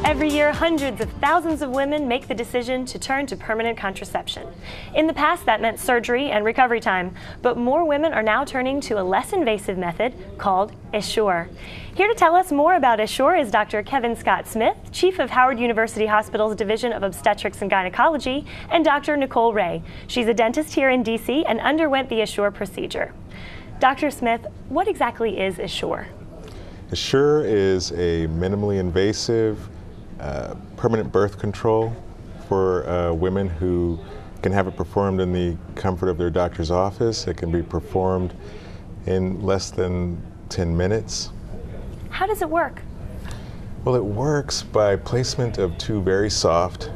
Every year, hundreds of thousands of women make the decision to turn to permanent contraception. In the past, that meant surgery and recovery time, but more women are now turning to a less invasive method called Essure. Here to tell us more about Essure is Dr. Kevin Scott Smith, Chief of Howard University Hospital's Division of Obstetrics and Gynecology, and Dr. Nicole Ray. She's a dentist here in DC and underwent the Essure procedure. Dr. Smith, what exactly is Essure? Essure is a minimally invasive permanent birth control for women who can have it performed in the comfort of their doctor's office. It can be performed in less than 10 minutes. How does it work? Well, it works by placement of two very soft,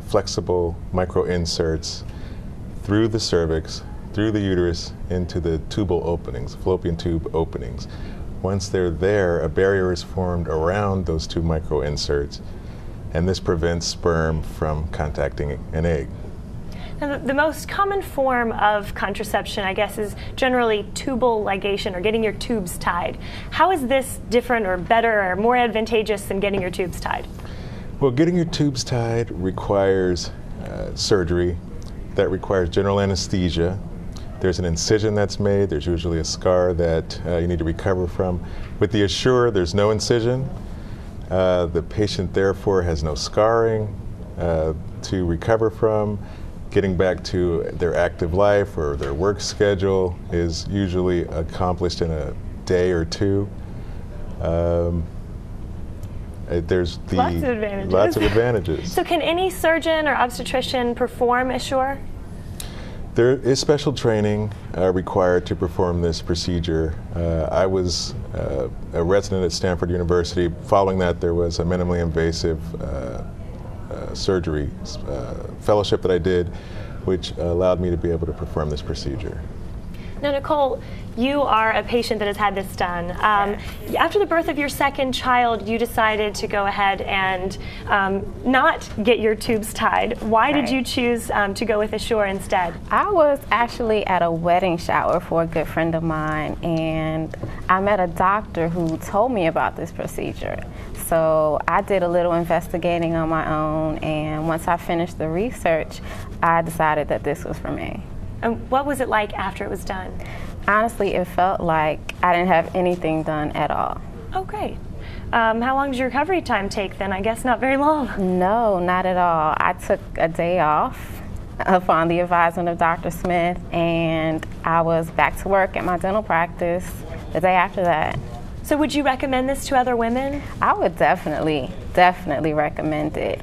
flexible micro inserts through the cervix, through the uterus, into the tubal openings, fallopian tube openings. Once they're there, a barrier is formed around those two micro inserts, and this prevents sperm from contacting an egg. Now, the most common form of contraception, I guess, is generally tubal ligation, or getting your tubes tied. How is this different or better or more advantageous than getting your tubes tied? Well, getting your tubes tied requires surgery. That requires general anesthesia. There's an incision that's made. There's usually a scar that you need to recover from. With the Essure, there's no incision. The patient therefore has no scarring to recover from. Getting back to their active life or their work schedule is usually accomplished in a day or two. There's lots of advantages. So can any surgeon or obstetrician perform Essure? There is special training required to perform this procedure. I was a resident at Stanford University. Following that, there was a minimally invasive surgery fellowship that I did, which allowed me to be able to perform this procedure. Now, Nicole, you are a patient that has had this done. After the birth of your second child, you decided to go ahead and not get your tubes tied. Why did you choose to go with Essure instead? I was actually at a wedding shower for a good friend of mine, and I met a doctor who told me about this procedure. So I did a little investigating on my own, and once I finished the research, I decided that this was for me. And what was it like after it was done? Honestly, it felt like I didn't have anything done at all. Oh, great. How long did your recovery time take then? I guess not very long. No, not at all. I took a day off upon the advisement of Dr. Smith, and I was back to work at my dental practice the day after that. So would you recommend this to other women? I would definitely recommend it.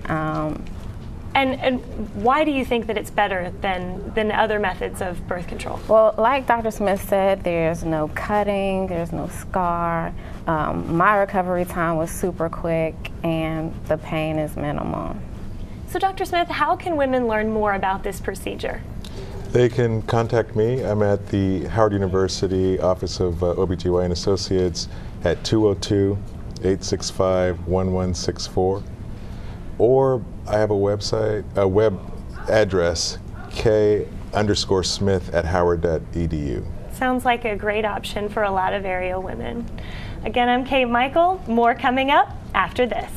And why do you think that it's better than other methods of birth control? Well, like Dr. Smith said, there's no cutting, there's no scar. My recovery time was super quick, and the pain is minimal. So Dr. Smith, how can women learn more about this procedure? They can contact me. I'm at the Howard University Office of OBGYN Associates at 202-865-1164. Or I have a website, a web address, k_smith@howard.edu. Sounds like a great option for a lot of area women. Again, I'm Kate Michael. More coming up after this.